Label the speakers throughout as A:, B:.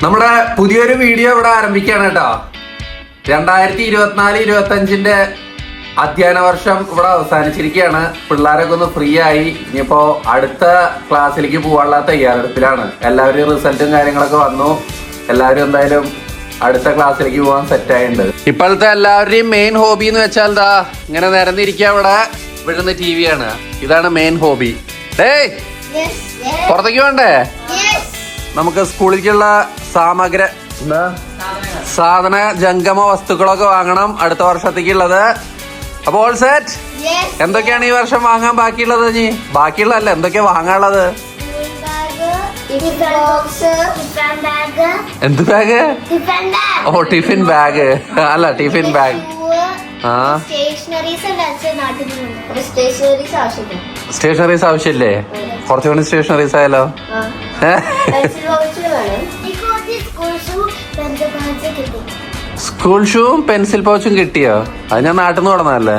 A: നമ്മുടെ പുതിയൊരു വീഡിയോ ഇവിടെ ആരംഭിക്കുകയാണ് കേട്ടോ. 2024-25 അധ്യയന വർഷം ഇവിടെ അവസാനിച്ചിരിക്കുകയാണ്. പിള്ളേരൊക്കെ ഒന്ന് ഫ്രീ ആയി. ഇനിയിപ്പോ അടുത്ത ക്ലാസ്സിലേക്ക് പോകാനുള്ള തയ്യാറെടുപ്പിലാണ്. എല്ലാവരും റിസൾട്ടും കാര്യങ്ങളൊക്കെ വന്നു. എല്ലാവരും എന്തായാലും അടുത്ത ക്ലാസ്സിലേക്ക് പോകാൻ സെറ്റ് ആയിട്ടുണ്ട്. ഇപ്പോഴത്തെ എല്ലാവരുടെയും മെയിൻ ഹോബി എന്ന് വെച്ചാൽ ദാ ഇങ്ങനെ നിരന്നിരിക്കുക ഇവിടെ വിടുന്ന TV ആണ്. ഇതാണ് മെയിൻ ഹോബി. ഡേയ് പുറത്തേക്ക് വേണ്ടേ? നമുക്ക് സ്കൂളിലേക്കുള്ള സാധന ജംഗമ വസ്തുക്കളൊക്കെ വാങ്ങണം അടുത്ത വർഷത്തേക്കുള്ളത്. അപ്പൊ ഓൾ സെറ്റ്? എന്തൊക്കെയാണ് ഈ വർഷം വാങ്ങാൻ ബാക്കിയുള്ളത്? ബാക്കിയുള്ളതല്ല, എന്തൊക്കെയാ വാങ്ങാനുള്ളത്? എന്ത് ബാഗ്? ഓ ടിഫിൻ ബാഗ്. അല്ല ടിഫിൻ ബാഗ്. സ്റ്റേഷനറീസ് ആവശ്യമില്ലേ? കുറച്ചുകൂടി സ്റ്റേഷനറീസ് ആയാലോ? സ്കൂൾ ഷൂവും പെൻസിൽ പൗച്ചും കിട്ടിയോ? അത് ഞാൻ നാട്ടിൽ നിന്ന് കൊടുന്നതല്ലേ.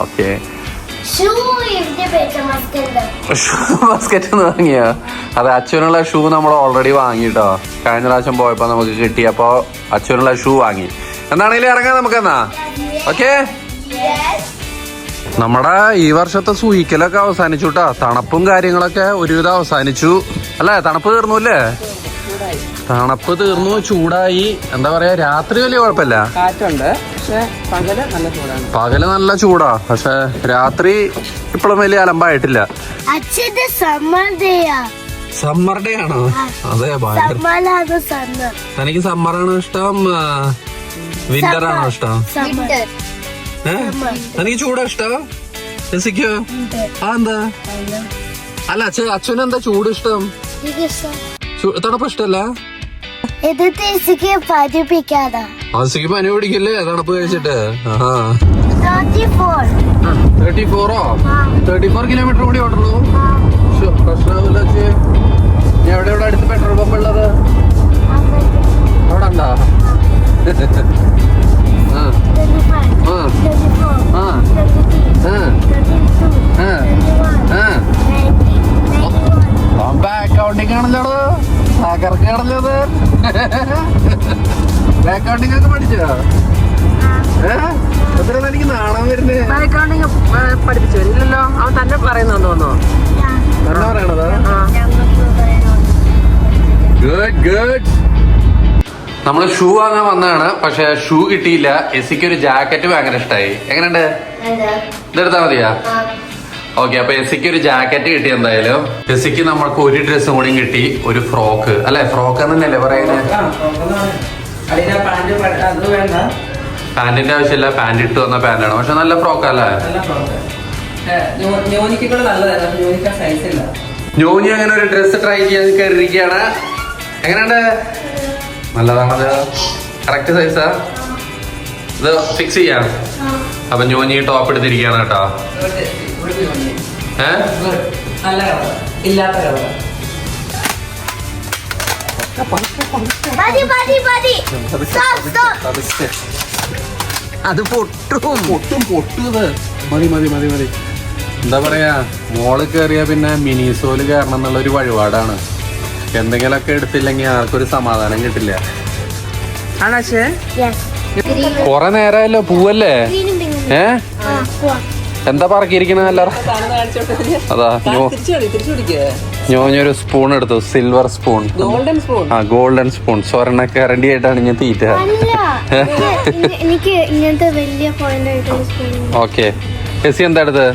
A: ഓക്കെ. ബാസ്കറ്റ് വാങ്ങിയോ? അതെ, അച്ഛനുള്ള ഷൂ നമ്മൾ ഓൾറെഡി വാങ്ങിട്ടോ. കഴിഞ്ഞ പ്രാവശ്യം പോയപ്പോ നമുക്ക് കിട്ടി. അപ്പൊ അച്ഛനുള്ള ഷൂ വാങ്ങി. എന്താണെങ്കിലും ഇറങ്ങാം നമുക്കെന്നാ. ഓക്കെ. നമ്മുടെ ഈ വർഷത്തെ സൂഹിക്കലൊക്കെ അവസാനിച്ചു കേട്ടോ. തണുപ്പും കാര്യങ്ങളൊക്കെ ഒരുവിധം അവസാനിച്ചു അല്ലേ? തണുപ്പ് തീർന്നു അല്ലേ? തണുപ്പ് തീർന്നു, ചൂടായി. എന്താ പറയാ, രാത്രി വലിയ കുഴപ്പമില്ല,
B: കാറ്റുണ്ട്.
A: പകല് നല്ല ചൂടാ. പക്ഷെ രാത്രി ഇപ്പോഴും വലിയ അലമ്പായിട്ടില്ല. സമ്മർ ഡേ ആണോ? അതെ, തനിക്ക് സമ്മറാണോ ഇഷ്ടം, വിന്റർ ആണോ ഇഷ്ടം? തനിക്ക് ചൂടാ ഇഷ്ടം? രസിക്കോ? എന്താ? അല്ല അച്ഛനെന്താ ചൂട് ഇഷ്ടം? തണുപ്പ് ഇഷ്ടല്ല? ആസിക്ക് പനി പിടിക്കില്ലേ തണുപ്പ് കഴിച്ചിട്ട്? 34 കിലോമീറ്റർ കൂടി ഓടുള്ളൂ. പ്രശ്നമില്ല. എവിടെ അടുത്ത് പെട്രോൾ പമ്പ് ഉള്ളത്? അവിടെ ഉണ്ടോ? അക്കൗണ്ടിങ് ആണല്ലോ, തകർക്കാണല്ലോ അത്. അക്കൗണ്ടിങ് ഒക്കെ പഠിച്ചോ? എത്ര എനിക്ക് നാണം വരുന്നേ.
B: അക്കൗണ്ടിങ് പഠിപ്പിച്ചു വരില്ലല്ലോ. അവൻ തന്നെ പറയുന്നു തോന്നുന്നു.
A: തന്നെ പറയണത്. Good good. നമ്മള് ഷൂ വാങ്ങാൻ വന്നതാണ്. പക്ഷെ ഷൂ കിട്ടിയില്ല. എസിക്ക് ഒരു ജാക്കറ്റ് ഭയങ്കര ഇഷ്ടമായി. എങ്ങനെയുണ്ട്? ഇതെടുത്താ മതിയാ? ഓക്കെ. അപ്പൊ എസിക്ക് ഒരു ജാക്കറ്റ് കിട്ടി. എന്തായാലും എസിക്ക് നമ്മൾക്ക് ഒരു ഡ്രസ്സും കൂടി കിട്ടി, ഒരു ഫ്രോക്ക്. അല്ലെ, ഫ്രോക്ക് എന്നല്ലേ പറയുന്നത്? പാന്റിന്റെ ആവശ്യമില്ല, പാന്റ് ഇട്ട് വന്ന പാന്റാണ്. പക്ഷെ നല്ല ഫ്രോക്ക് അല്ലേ? ജോനി അങ്ങനെ ഒരു ഡ്രസ് ട്രൈ ചെയ്യാൻ കയറിയിരിക്കുകയാണ്. എങ്ങനെയുണ്ട്? നല്ലതാണത്. കറക്റ്റ് സൈസാ? ഇത് ഫിക്സ് ചെയ്യാം. അപ്പൊ ജോനി ടോപ്പ് എടുത്തിരിക്കുകയാണ് കേട്ടോ. അത് പൊട്ടുന്നത് മതി. എന്താ പറയാ, മോള് കയറിയാ പിന്നെ മിനിസോല് കയറണം എന്നുള്ളൊരു വഴിപാടാണ്. എന്തെങ്കിലുമൊക്കെ എടുത്തില്ലെങ്കിൽ ആർക്കൊരു സമാധാനം കിട്ടില്ല. കൊറേ നേരമല്ലോ പോവല്ലേ? എന്താ പറക്കിയിരിക്കണ എല്ലാരും? അതാ ഞാനൊരു സ്പൂൺ എടുത്തു, സിൽവർ സ്പൂൺ. Golden spoon. സ്വർണ്ണ കരണ്ടി ആയിട്ടാണ് ഞാൻ തീറ്റ. ഓക്കെ. എസി എന്താ എടുത്ത്?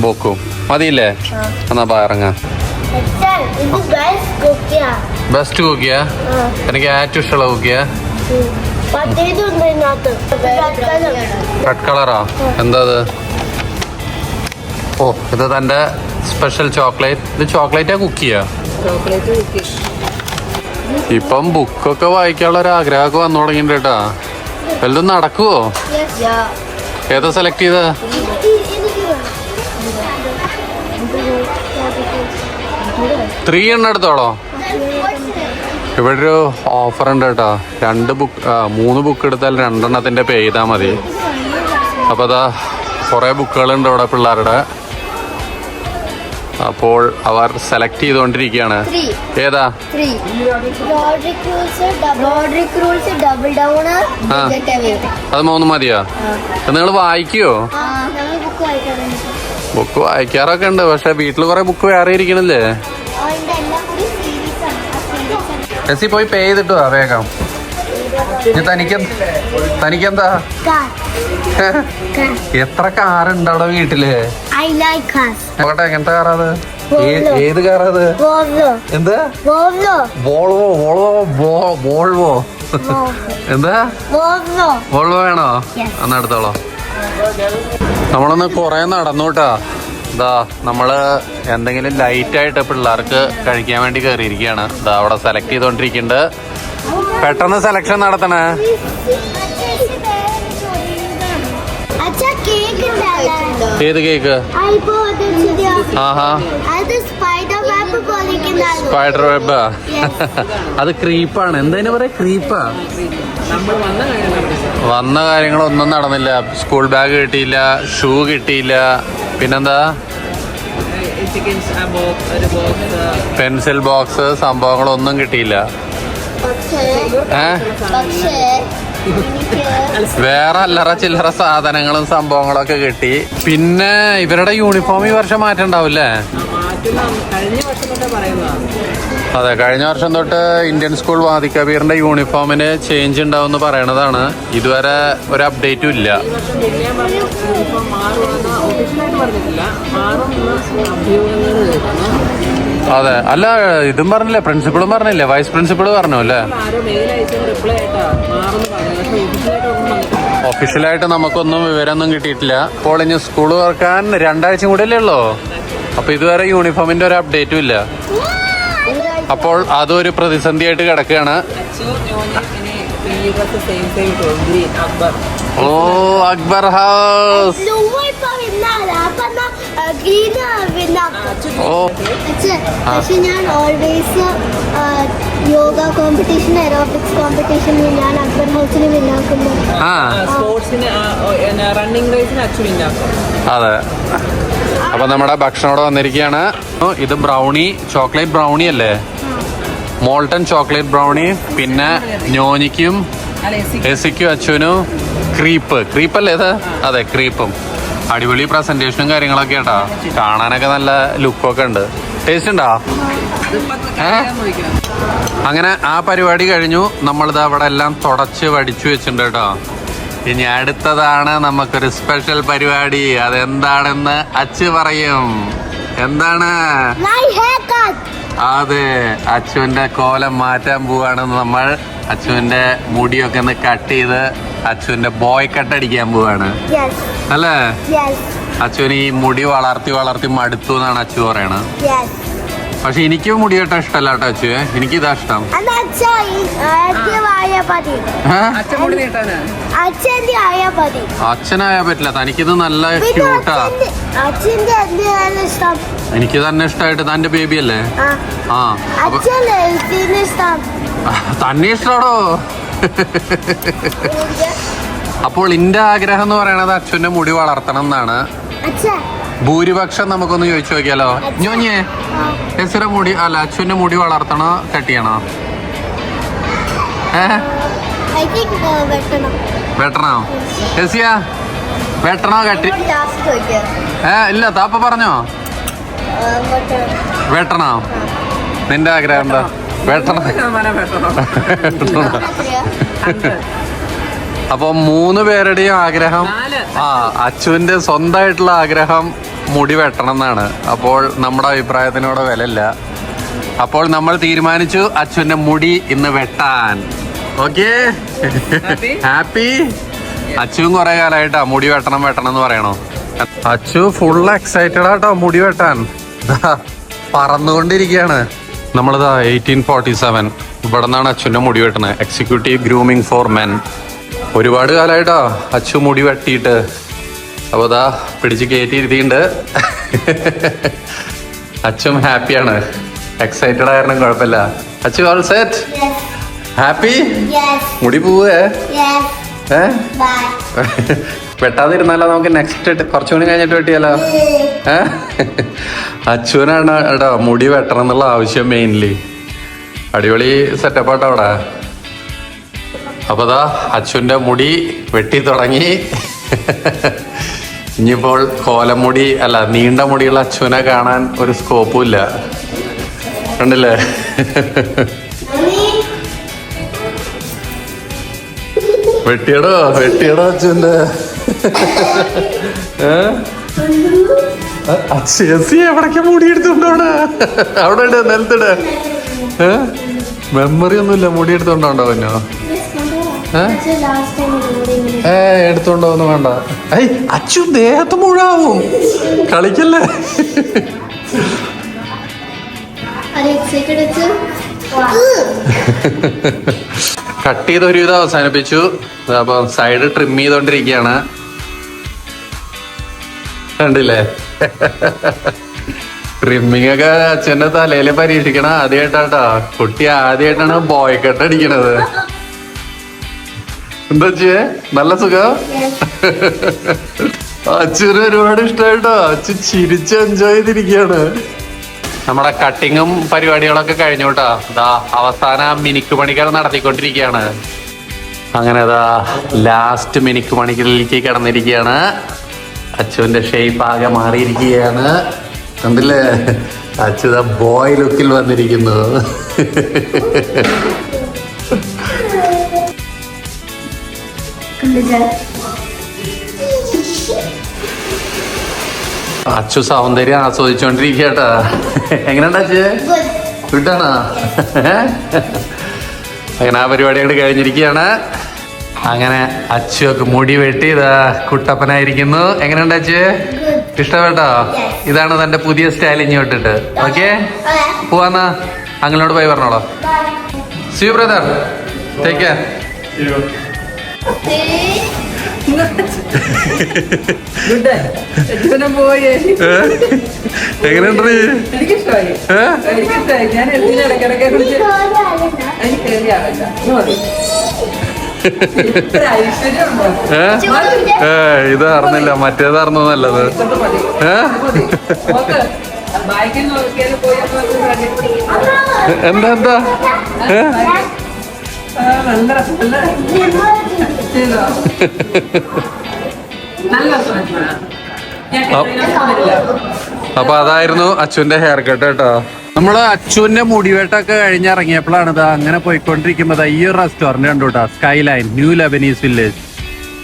A: ബുക്കും മതിയില്ലേ? എന്നാ ഇറങ്ങാം. ബെസ്റ്റ് കുക്കിയാ? എനിക്ക് ഏറ്റവും ഇഷ്ടമുള്ള കുക്കിയാ? റെഡ് കളറാ? എന്താ അത്? ഓ, ഇത് തന്റെ സ്പെഷ്യൽ ചോക്ലേറ്റ്. ഇത് ചോക്ലേറ്റാ കുക്കിയാ? ഇപ്പം ബുക്കൊക്കെ വായിക്കാനുള്ള ഒരു ആഗ്രഹമൊക്കെ വന്നു തുടങ്ങിയിട്ട് കേട്ടാ. വല്ലതും നടക്കുവോ? ഏതാ സെലക്ട് ചെയ്ത? ത്രീ എണ്ണം എടുത്തോളോ. ഇവിടെ ഒരു ഓഫർ ഉണ്ട് കേട്ടോ. 3 ബുക്ക് എടുത്താൽ 2 എണ്ണത്തിന്റെ പേ ചെയ്താൽ മതി. അപ്പൊ അതാ കുറെ ബുക്കുകളുണ്ട് ഇവിടെ പിള്ളേരുടെ. അപ്പോൾ അവർ സെലക്ട് ചെയ്തുകൊണ്ടിരിക്കുകയാണ്. ഏതാ? അത് 3 മതിയോ? നിങ്ങൾ വായിക്കുവോ? ബുക്ക് വായിക്കാറൊക്കെ ഉണ്ട്, പക്ഷെ വീട്ടിൽ കുറെ ബുക്ക് വേറെ ഇരിക്കണില്ലേ? എസി പോയി പേ ചെയ്തിട്ട് വാ വേഗം. തനിക്കെന്താ? എത്ര കാറുണ്ട് അവിടെ വീട്ടില്? നോക്കട്ടെ, എങ്ങനത്തെ കാറാത്? ഏത് കാറാത്? എന്താ? വോൾവോ എന്താ? വോൾവോ വേണോ? എന്നാ എടുത്തോളോ. നമ്മളൊന്ന് കൊറേ നടന്നു കേട്ടാ. ഇതാ നമ്മള് എന്തെങ്കിലും ലൈറ്റ് ആയിട്ട് പിള്ളേർക്ക് കഴിക്കാൻ വേണ്ടി കയറിയിരിക്കുകയാണ്. ഇതാ അവിടെ സെലക്ട് ചെയ്തോണ്ടിരിക്കുന്നുണ്ട്. പെട്ടെന്ന് സെലക്ഷൻ നടത്തണേ. ഏത് കേക്ക്? ആഹാ, സ്പൈഡർ വെബ്. അത് ക്രീപ്പാണ്. എന്താ പറയാ? ക്രീപ്പാ. വന്ന കാര്യങ്ങളൊന്നും നടന്നില്ല. സ്കൂൾ ബാഗ് കിട്ടിയില്ല, ഷൂ കിട്ടിയില്ല, പിന്നെന്താ പെൻസിൽ ബോക്സ്, സംഭവങ്ങളൊന്നും കിട്ടിയില്ല. വേറെ അല്ലറ ചില്ലറ സാധനങ്ങളും സംഭവങ്ങളൊക്കെ കിട്ടി. പിന്നെ ഇവരുടെ യൂണിഫോം ഈ വർഷം മാറ്റം ഉണ്ടാവില്ലേ? അതെ, കഴിഞ്ഞ വർഷം തൊട്ട് ഇന്ത്യൻ സ്കൂൾ വാദി കബീറിന്റെ യൂണിഫോമിന് ചേഞ്ച് ഉണ്ടാവും പറയണതാണ്. ഇതുവരെ ഒരു അപ്ഡേറ്റും ഇല്ല. അതെ, അല്ല ഇതും പറഞ്ഞില്ലേ, പ്രിൻസിപ്പളും പറഞ്ഞില്ലേ, വൈസ് പ്രിൻസിപ്പൾ പറഞ്ഞു അല്ലേ? ഒഫീഷ്യലായിട്ട് നമുക്കൊന്നും വിവരമൊന്നും കിട്ടിയിട്ടില്ല. ഇപ്പോൾ ഇനി സ്കൂൾ തുറക്കാൻ 2 ആഴ്ച കൂടെ അല്ലേ ഉള്ളൂ. അപ്പൊ ഇതുവരെ യൂണിഫോമിന്റെ ഒരു അപ്ഡേറ്റും ഇല്ല. അപ്പോൾ അതൊരു പ്രതിസന്ധിയായിട്ട് കിടക്കുകയാണ്. ഓ, അക്ബർ ഹൗസ്.
C: പക്ഷെ ഞാൻ always yoga competition, aerobics competition ഞാൻ അക്ബർ ഹൗസിന് വിന്നാക്കുന്നു.
A: അതെ, അപ്പൊ നമ്മുടെ ഭക്ഷണം ഇവിടെ വന്നിരിക്കുകയാണ്. ഇത് ബ്രൗണി, ചോക്ലേറ്റ് ബ്രൗണി അല്ലേ? Molten chocolate brownie. പിന്നെ ഞോനിക്കും എസിക്കും അച്ഛനും ക്രീപ്പല്ലേ ഇത്? അതെ, ക്രീപ്പും. അടിപൊളി പ്രസന്റേഷനും കാര്യങ്ങളൊക്കെ കേട്ടാ. കാണാനൊക്കെ നല്ല ലുക്കൊക്കെ ഉണ്ട്. ടേസ്റ്റ് ഉണ്ടോ? അങ്ങനെ ആ പരിപാടി കഴിഞ്ഞു. നമ്മളിത് അവിടെ എല്ലാം തുടച്ച് വടിച്ചു വെച്ചിട്ടുണ്ട് കേട്ടോ. ഇനി അടുത്തതാണ് നമുക്കൊരു സ്പെഷ്യൽ പരിപാടി. അതെന്താണെന്ന് അച്ചു പറയും. എന്താണ്? അതെ, അച്ചുവിന്റെ കോലം മാറ്റാൻ പോവാണ് നമ്മൾ. അച്ചുവിന്റെ മുടിയൊക്കെ ഒന്ന് കട്ട് ചെയ്ത് അച്ചുവിന്റെ ബോയ് കട്ട് അടിക്കാൻ പോവാണ് അല്ലേ? അച്ചുവിന് ഈ മുടി വളർത്തി മടുത്തു എന്നാണ് അച്ചു പറയണത്. പക്ഷെ എനിക്ക് മുടി കെട്ടാൻ ഇഷ്ടമല്ല കേട്ടോ അച്ചുവേ. എനിക്ക് ഇതാ ഇഷ്ടം. അച്ഛനായാ പറ്റില്ല, തനിക്കിത് നല്ല ക്യൂട്ടാ. എനിക്ക് തന്നെ ഇഷ്ടമായിട്ട്. തന്റെ ബേബി അല്ലേ? ആ, തന്നെ ഇഷ്ടാടോ. അപ്പോൾ എന്റെ ആഗ്രഹം എന്ന് പറയണത് അച്ഛന്റെ മുടി വളർത്തണം എന്നാണ്. ഭൂരിപക്ഷം നമുക്കൊന്ന് ചോദിച്ചു നോക്കിയാലോ? ഞോഞ്ഞേ, എസിയുടെ മുടി അല്ല അച്ഛന്റെ മുടി വളർത്തണോ കട്ടിയാണോ? വെട്ടണോ? എസിയ വെട്ടണോ കട്ടി? ഇല്ല, താപ്പ പറഞ്ഞോ വെട്ടണോ? നിന്റെ ആഗ്രഹം എന്താ? വെട്ടണം. അപ്പൊ 3 പേരുടെയും ആഗ്രഹം, അച്ചുവിന്റെ സ്വന്തമായിട്ടുള്ള ആഗ്രഹം മുടി വെട്ടണം എന്നാണ്. അപ്പോൾ നമ്മുടെ അഭിപ്രായത്തിനോട് വിലയില്ല. അപ്പോൾ നമ്മൾ തീരുമാനിച്ചു അച്ചുവിന്റെ മുടി ഇന്ന് വെട്ടാൻ. Okay, happy? അച്ചുവും കുറെ കാലമായിട്ടാ മുടി വെട്ടണം എന്ന് പറയണോ. അച്ചു ഫുൾ എക്സൈറ്റഡ് ആട്ടോ മുടി വെട്ടാൻ. പറന്നുകൊണ്ടിരിക്കുകയാണ്. നമ്മളിതാ 1847 ഇവിടെ നിന്നാണ് അച്ചുവിന്റെ മുടി വെട്ടണത്. Executive grooming for men. ഒരുപാട് കാലമായിട്ടോ അച്ചു മുടി വെട്ടിയിട്ട്. അപ്പൊ ഇതാ പിടിച്ച് കയറ്റിയിരുത്തിണ്ട്. അച്ചും ഹാപ്പിയാണ്. എക്സൈറ്റഡ് ആയിരുന്നു, കുഴപ്പമില്ല. Achu all set? ഹാപ്പി? മുടി പോവേ? വെട്ടാതിരുന്നാലോ നമുക്ക് നെക്സ്റ്റ് കുറച്ചുകൂടി കഴിഞ്ഞിട്ട് വെട്ടിയാലോ? അച്ഛനാണ് കേട്ടോ മുടി വെട്ടണം എന്നുള്ള ആവശ്യം മെയിൻലി. അടിപൊളി സെറ്റപ്പാട്ടോ അവിടെ. അപ്പൊ ദാ അച്ഛൻ്റെ മുടി വെട്ടി തുടങ്ങി. ഇനിയിപ്പോൾ കോലമുടി അല്ല നീണ്ട മുടിയുള്ള അച്ഛനെ കാണാൻ ഒരു സ്കോപ്പും ഇല്ല. കണ്ടില്ലേ? വെട്ടിയടോ അച്ഛൻ്റെ. അച്ഛി എവിടേക്ക് മുടി എടുത്തോണ്ടോണ്? അവിടെ ഉണ്ട് നിലത്തിട. മെമ്മറി ഒന്നുമില്ല. മുടി എടുത്തോണ്ടോ പിന്നോ? എടുത്തോണ്ടോന്ന് വേണ്ട. അച്ചു ദേഹത്ത് മുഴാവും. കളിക്കല്ലേ? കട്ട് ചെയ്ത് ഒരുവിധം അവസാനിപ്പിച്ചു. അപ്പൊ സൈഡ് ട്രിം ചെയ്തോണ്ടിരിക്കുകയാണ്. കണ്ടില്ലേ? ട്രിമ്മിങ് ഒക്കെ അച്ഛന്റെ തലയില് പരീക്ഷിക്കണ ആദ്യമായിട്ടാട്ടോ. കുട്ടി ആദ്യമായിട്ടാണ് ബോയ് കട്ട് അടിക്കണത്. എന്താ അച്ഛേ നല്ല സുഖം? അച്ഛന് ഒരുപാട് ഇഷ്ടമായിട്ടോ. അച്ഛൻ ചിരിച്ച് എൻജോയ് ചെയ്തിരിക്കുകയാണ്. നമ്മുടെ കട്ടിങ്ങും പരിപാടികളൊക്കെ കഴിഞ്ഞു കേട്ടോ. ഇതാ അവസാന മിനുക്ക് പണികൾ നടത്തിക്കൊണ്ടിരിക്കുകയാണ്. അങ്ങനെ ഇതാ ലാസ്റ്റ് മിനുക്ക് പണികളിലേക്ക് കിടന്നിരിക്കുകയാണ്. അച്ഛൻ്റെ ഷേപ്പ് ആകെ മാറിയിരിക്കുകയാണ്. കണ്ടില്ലേ? അച്ഛത ബോയ് ലുക്കിൽ വന്നിരിക്കുന്നു. അച്ചു സൗന്ദര്യം ആസ്വദിച്ചോണ്ടിരിക്കട്ടാ. എങ്ങനെയുണ്ട് അച്ഛേ? കിട്ടാണോ? അങ്ങനെ ആ പരിപാടികൾ കഴിഞ്ഞിരിക്കുകയാണ്. അങ്ങനെ അച്ചുവൊക്കെ മുടി വെട്ടി ഇതാ കുട്ടപ്പനായിരിക്കുന്നു. എങ്ങനെയുണ്ട് അച്ഛേ? ഇഷ്ടപ്പെട്ടോ? ഇതാണ് തന്റെ പുതിയ സ്റ്റൈൽ ഇനി വിട്ടിട്ട്. ഓക്കെ പോവാന്നാ അങ്ങളോട് പോയി പറഞ്ഞോളോ. See you brother. Take care. എങ്ങനെയുണ്ട്? ഇതറിഞ്ഞില്ല, മറ്റേതറിഞ്ഞു നല്ലത്. എന്താ അപ്പൊ അതായിരുന്നു അച്ഛന്റെ ഹെയർ കട്ട് കേട്ടോ. നമ്മള് അച്ഛന്റെ മുടിവെട്ടൊക്കെ കഴിഞ്ഞിറങ്ങിയപ്പോഴാണ് ഇതാ അങ്ങനെ പോയിക്കൊണ്ടിരിക്കുമ്പോ ഈ ഒരു റെസ്റ്റോറന്റ് കണ്ടു കേട്ടോ. Sky line new Lebanese village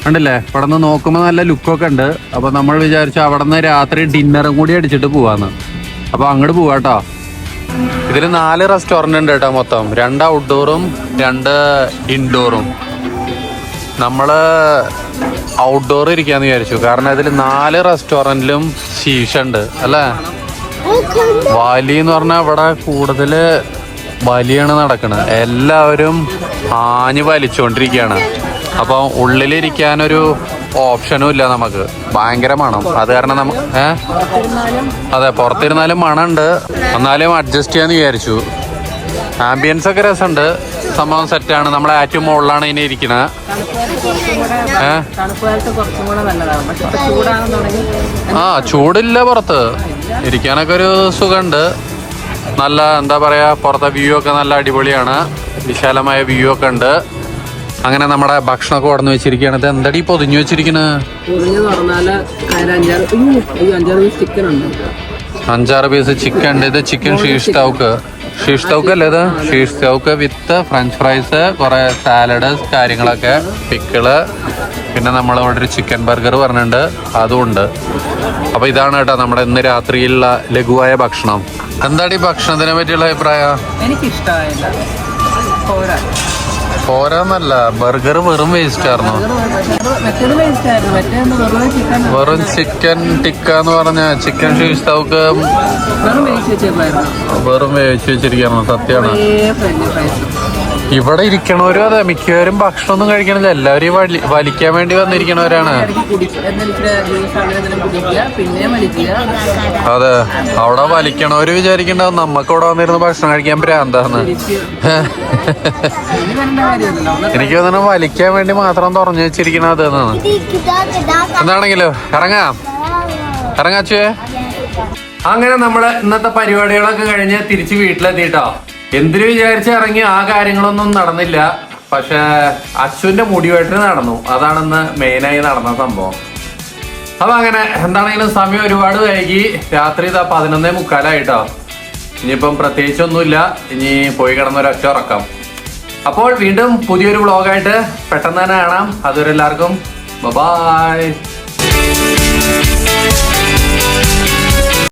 A: കണ്ടില്ലേ? അവിടെ നിന്ന് നോക്കുമ്പോ നല്ല ലുക്കൊക്കെ ഉണ്ട്. അപ്പൊ നമ്മൾ വിചാരിച്ചു അവിടെ നിന്ന് രാത്രി ഡിന്നറും കൂടി അടിച്ചിട്ട് പോവാന്ന്. അപ്പൊ അങ്ങോട്ട് പോവാട്ടോ. ഇതിൽ 4 റെസ്റ്റോറന്റ് ഉണ്ട് കേട്ടോ മൊത്തം. 2 ഔട്ട്ഡോറും 2 ഇൻഡോറും. നമ്മള് ഔട്ട്ഡോർ ഇരിക്കാന്ന് വിചാരിച്ചു. കാരണം ഇതിൽ 4 റെസ്റ്റോറന്റിലും ശീഷ ഉണ്ട് അല്ലേ? വലി എന്ന് പറഞ്ഞാൽ ഇവിടെ കൂടുതല് വലിയാണ് നടക്കണത്. എല്ലാവരും ആഞ്ഞ് വലിച്ചുകൊണ്ടിരിക്കുകയാണ്. അപ്പം ഉള്ളിലിരിക്കാനൊരു ഓപ്ഷനും ഇല്ല നമുക്ക്. ഭയങ്കര മണം. അത് കാരണം അതെ പുറത്തിരുന്നാലും മണമുണ്ട്. എന്നാലും അഡ്ജസ്റ്റ് ചെയ്യാന്ന് വിചാരിച്ചു. ആംബിയൻസ് ഒക്കെ രസമുണ്ട്. സംഭവം സെറ്റാണ്. നമ്മളെ ഏറ്റവും മുകളിലാണ് ഇനി ഇരിക്കണത്. ചൂടില്ല പുറത്ത്. ഇരിക്കാനൊക്കെ ഒരു സുഖമുണ്ട്. നല്ല എന്താ പറയാ, പുറത്തെ വ്യൂ ഒക്കെ നല്ല അടിപൊളിയാണ്. വിശാലമായ വ്യൂ ഒക്കെ ഉണ്ട്. അങ്ങനെ നമ്മുടെ ഭക്ഷണമൊക്കെ ഉടന്ന് വെച്ചിരിക്കുകയാണ്. ഇത് എന്തടി പൊതിഞ്ഞു വെച്ചിരിക്കുന്നത്? 5-6 പീസ് ചിക്കൻ ഉണ്ട്. ഇത് ചിക്കൻ ഷീഷ് തൗക്ക് അല്ലേ? ഇത് ഷീഷ് തൗക്ക് വിത്ത് ഫ്രഞ്ച് ഫ്രൈസ്, കുറെ സാലഡ് കാര്യങ്ങളൊക്കെ, പിക്കിള്, പിന്നെ നമ്മളിവിടെ ഒരു ചിക്കൻ ബർഗർ പറഞ്ഞിട്ടുണ്ട്, അതും ഉണ്ട്. അപ്പൊ ഇതാണ് കേട്ടോ നമ്മുടെ ഇന്ന് രാത്രിയിലുള്ള ലഘുവായ ഭക്ഷണം. എന്താണ് ഈ ഭക്ഷണത്തിനെ പറ്റിയുള്ള അഭിപ്രായം?
B: എനിക്കിഷ്ടമായില്ല.
A: പോരാന്നല്ല, ബർഗർ വെറും വേസ്റ്റ് ആയിരുന്നു. വെറും ചിക്കൻ ടിക്ക എന്ന് പറഞ്ഞ ചിക്കൻ ഷീഷ് തൗക്ക് വെറും വേവിച്ച് വെച്ചിരിക്കുകയാണ്. സത്യമാണ്. ഇവിടെ ഇരിക്കണവരും അതെ, മിക്കവരും ഭക്ഷണമൊന്നും കഴിക്കണില്ല. എല്ലാവരും വലിക്കാൻ വേണ്ടി വന്നിരിക്കണവരാണ്. അതെ, അവിടെ വലിക്കണവര് വിചാരിക്കണ്ടാവും നമ്മക്ക് ഇവിടെ വന്നിരുന്ന് ഭക്ഷണം കഴിക്കാൻ ഭ്രാന്താന്ന്. എനിക്ക് തോന്നുന്നു വലിക്കാൻ വേണ്ടി മാത്രം തുറന്നു വെച്ചിരിക്കണ അതെന്നാണ്. എന്താണെങ്കിലോ ഇറങ്ങാച്ചേ. അങ്ങനെ നമ്മള് ഇന്നത്തെ പരിപാടികളൊക്കെ കഴിഞ്ഞ് തിരിച്ച് വീട്ടിലെത്തിട്ടോ. എന്തിനു വിചാരിച്ച് ഇറങ്ങി ആ കാര്യങ്ങളൊന്നും നടന്നില്ല. പക്ഷെ അശ്വിന്റെ മുടിവെട്ടിന് നടന്നു. അതാണെന്ന് മെയിനായി നടന്ന സംഭവം. അപ്പൊ അങ്ങനെ എന്താണെങ്കിലും സമയം ഒരുപാട് വൈകി. രാത്രി 11:45. ഇനിയിപ്പം പ്രത്യേകിച്ചൊന്നുമില്ല. ഇനി പോയി കിടന്നൊരൊറ്റ ഉറക്കം. അപ്പോൾ വീണ്ടും പുതിയൊരു വ്ളോഗായിട്ട് പെട്ടെന്ന് തന്നെ കാണാം. അതുവരെ എല്ലാവർക്കും ബൈ.